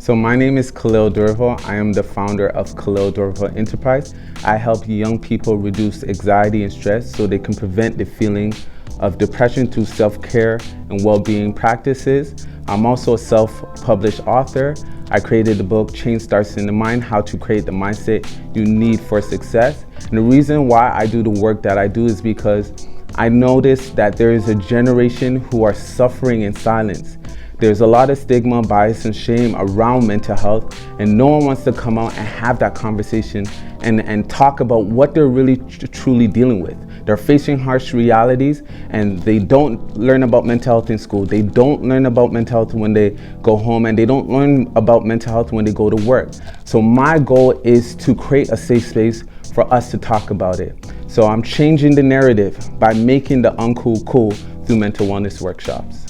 So my name is Khalil Dorival. I am the founder of Khalil Dorival Enterprise. I help young people reduce anxiety and stress so they can prevent the feeling of depression through self-care and well-being practices. I'm also a self-published author. I created the book Change Starts in the Mind, How to Create the Mindset You Need for Success. And the reason why I do the work that I do is because I noticed that there is a generation who are suffering in silence. There's a lot of stigma, bias, and shame around mental health, and no one wants to come out and have that conversation and talk about what they're really truly dealing with. They're facing harsh realities, and they don't learn about mental health in school. They don't learn about mental health when they go home, and they don't learn about mental health when they go to work. So my goal is to create a safe space for us to talk about it. So I'm changing the narrative by making the uncool cool through mental wellness workshops.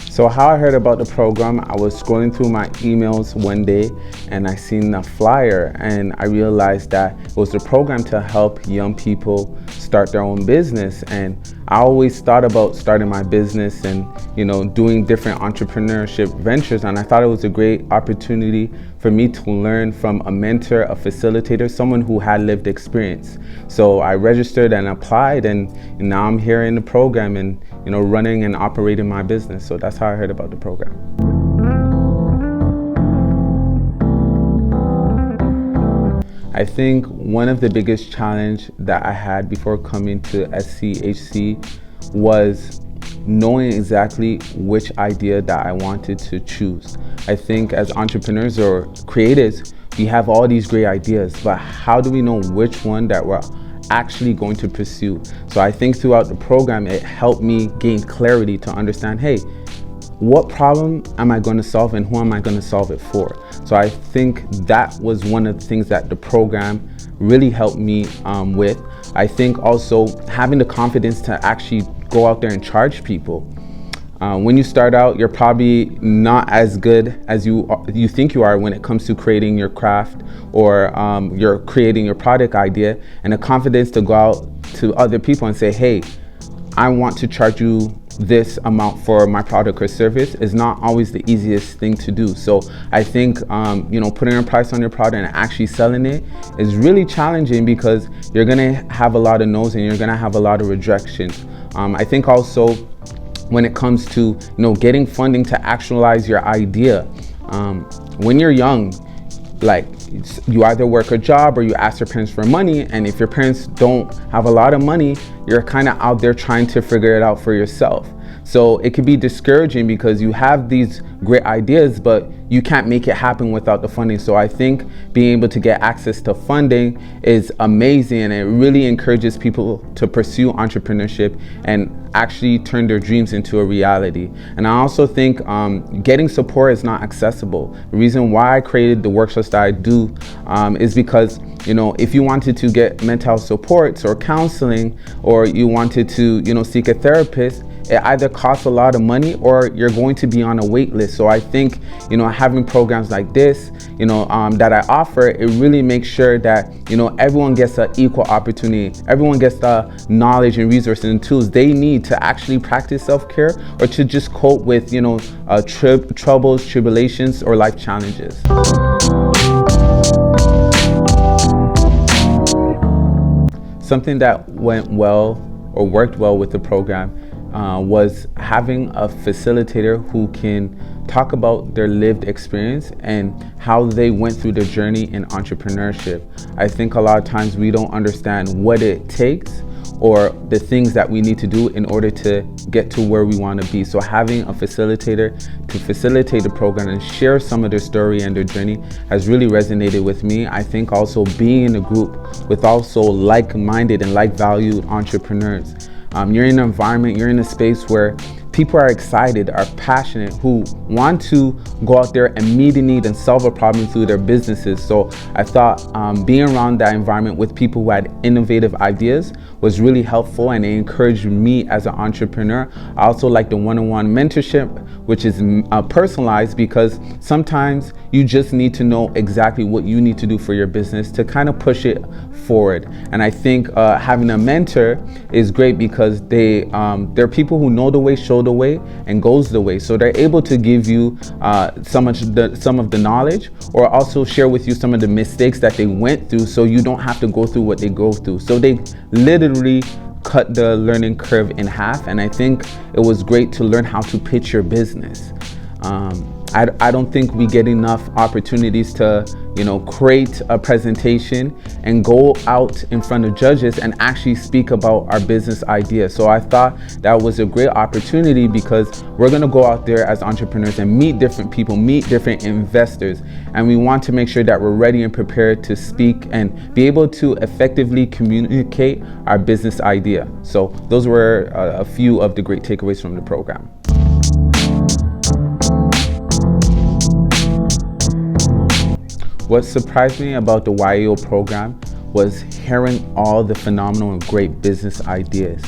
So how I heard about the program, I was scrolling through my emails one day and I seen a flyer and I realized that it was a program to help young people start their own business. And I always thought about starting my business and doing different entrepreneurship ventures, and I thought it was a great opportunity for me to learn from a mentor, a facilitator, someone who had lived experience. So I registered and applied, and now I'm here in the program and running and operating my business. So that's how I heard about the program. I think one of the biggest challenge that I had before coming to SCHC was knowing exactly which idea that I wanted to choose. I think as entrepreneurs or creatives, we have all these great ideas, but how do we know which one that we're actually going to pursue? So I think throughout the program, it helped me gain clarity to understand, hey, what problem am I going to solve and who am I going to solve it for? So I think that was one of the things that the program really helped me with. I think also having the confidence to actually go out there and charge people. When you start out, you're probably not as good as you think you are when it comes to creating your craft or you're creating your product idea, and the confidence to go out to other people and say, hey, I want to charge you this amount for my product or service is not always the easiest thing to do. So I think putting a price on your product and actually selling it is really challenging because you're gonna have a lot of no's and you're gonna have a lot of rejections. I think also when it comes to getting funding to actualize your idea, when you're young, like you either work a job or you ask your parents for money, and if your parents don't have a lot of money, you're kind of out there trying to figure it out for yourself. So it could be discouraging because you have these great ideas, but you can't make it happen without the funding. So I think being able to get access to funding is amazing, and it really encourages people to pursue entrepreneurship and actually turn their dreams into a reality. And I also think getting support is not accessible. The reason why I created the workshops that I do is because if you wanted to get mental health supports or counseling, or you wanted to seek a therapist, it either costs a lot of money or you're going to be on a wait list. So I think having programs like this that I offer, it really makes sure that everyone gets an equal opportunity. Everyone gets the knowledge and resources and tools they need to actually practice self-care or to just cope with troubles, tribulations, or life challenges. Something that went well or worked well with the program was having a facilitator who can talk about their lived experience and how they went through their journey in entrepreneurship. I think a lot of times we don't understand what it takes or the things that we need to do in order to get to where we want to be. So having a facilitator to facilitate the program and share some of their story and their journey has really resonated with me. I think also being in a group with also like-minded and like-valued entrepreneurs. You're in an environment, you're in a space where people are excited, are passionate, who want to go out there and meet a need and solve a problem through their businesses. So I thought being around that environment with people who had innovative ideas was really helpful and it encouraged me as an entrepreneur. I also like the one-on-one mentorship, which is personalized, because sometimes you just need to know exactly what you need to do for your business to kind of push it forward. And I think having a mentor is great because they're people who know the way, show the way, and goes the way. So they're able to give you some of the knowledge, or also share with you some of the mistakes that they went through, so you don't have to go through what they go through. So they literally cut the learning curve in half, and I think it was great to learn how to pitch your business. I don't think we get enough opportunities to, create a presentation and go out in front of judges and actually speak about our business idea. So I thought that was a great opportunity, because we're going to go out there as entrepreneurs and meet different people, meet different investors, and we want to make sure that we're ready and prepared to speak and be able to effectively communicate our business idea. So those were a few of the great takeaways from the program. What surprised me about the YEO program was hearing all the phenomenal and great business ideas.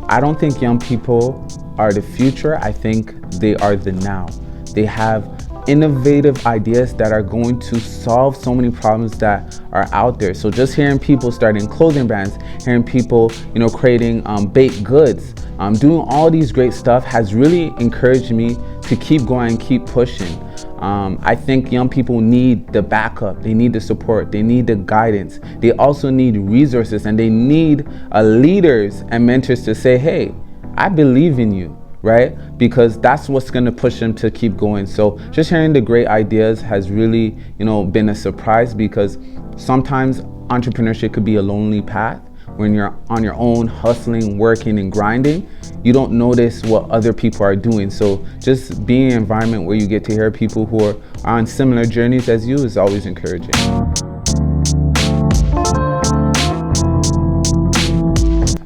I don't think young people are the future. I think they are the now. They have innovative ideas that are going to solve so many problems that are out there. So just hearing people starting clothing brands, hearing people, creating baked goods, doing all these great stuff has really encouraged me to keep going and keep pushing. I think young people need the backup, they need the support, they need the guidance. They also need resources, and they need leaders and mentors to say, hey, I believe in you, right? Because that's what's going to push them to keep going. So just hearing the great ideas has really, been a surprise, because sometimes entrepreneurship could be a lonely path. When you're on your own, hustling, working, and grinding, you don't notice what other people are doing. So just being in an environment where you get to hear people who are on similar journeys as you is always encouraging.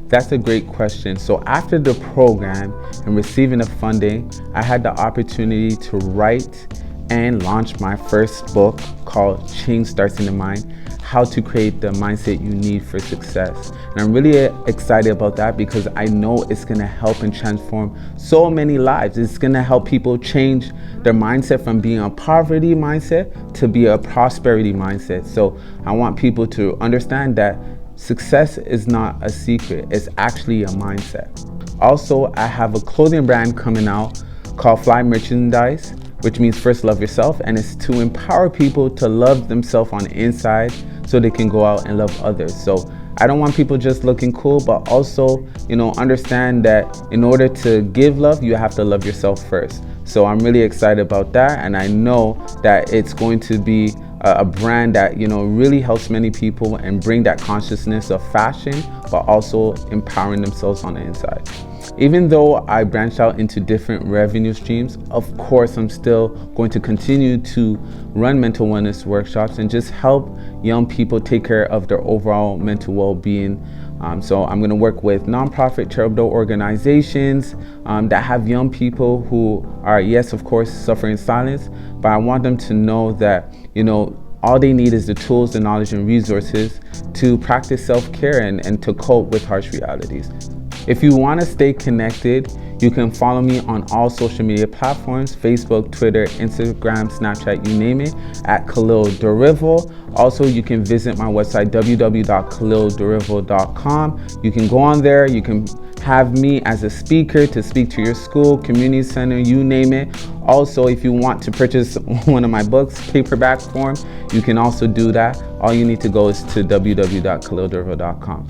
That's a great question. So after the program and receiving the funding, I had the opportunity to write and launch my first book called Change Starts in the Mind: How to Create the Mindset You Need for Success. And I'm really excited about that, because I know it's gonna help and transform so many lives. It's gonna help people change their mindset from being a poverty mindset to be a prosperity mindset. So I want people to understand that success is not a secret, it's actually a mindset. Also, I have a clothing brand coming out called Fly Merchandise, which means first love yourself, and it's to empower people to love themselves on the inside so they can go out and love others. So I don't want people just looking cool, but also, understand that in order to give love, you have to love yourself first. So I'm really excited about that, and I know that it's going to be a brand that really helps many people and bring that consciousness of fashion, but also empowering themselves on the inside. Even though I branched out into different revenue streams, of course I'm still going to continue to run mental wellness workshops and just help young people take care of their overall mental well-being. So I'm going to work with nonprofit charitable organizations that have young people who are, yes, of course, suffering in silence, but I want them to know that, all they need is the tools, the knowledge, and resources to practice self-care and to cope with harsh realities. If you want to stay connected, you can follow me on all social media platforms: Facebook, Twitter, Instagram, Snapchat, you name it, at Khalil Dorival. Also, you can visit my website, www.khalildorival.com. You can go on there, you can have me as a speaker to speak to your school, community center, you name it. Also, if you want to purchase one of my books, paperback form, you can also do that. All you need to go is to www.khalildorival.com.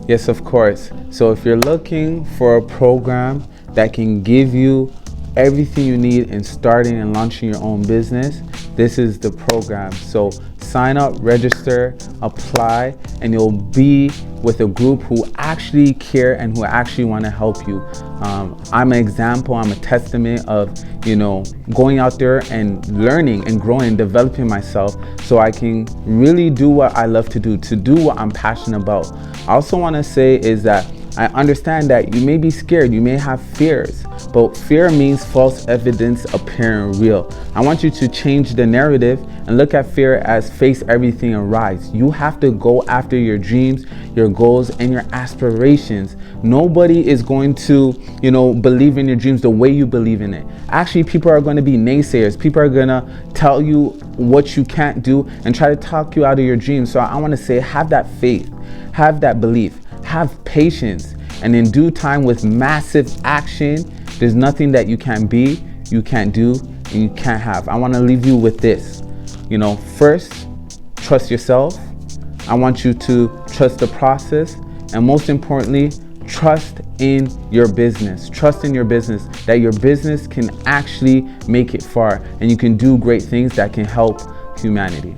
Yes, of course. So if you're looking for a program that can give you everything you need in starting and launching your own business, this is the program. So sign up, register, apply, and you'll be with a group who actually care and who actually want to help you. I'm an example, I'm a testament of, going out there and learning and growing and developing myself so I can really do what I love to do what I'm passionate about. I also want to say is that I understand that you may be scared, you may have fears, but fear means false evidence appearing real. I want you to change the narrative and look at fear as face everything and rise. You have to go after your dreams, your goals, and your aspirations. Nobody is going to, believe in your dreams the way you believe in it. Actually, people are going to be naysayers. People are going to tell you what you can't do and try to talk you out of your dreams. So I want to say, have that faith, have that belief, have patience, and in due time with massive action, there's nothing that you can't be, you can't do, and you can't have. I want to leave you with this. First, trust yourself. I want you to trust the process, and most importantly, trust in your business. Trust in your business, that your business can actually make it far and you can do great things that can help humanity.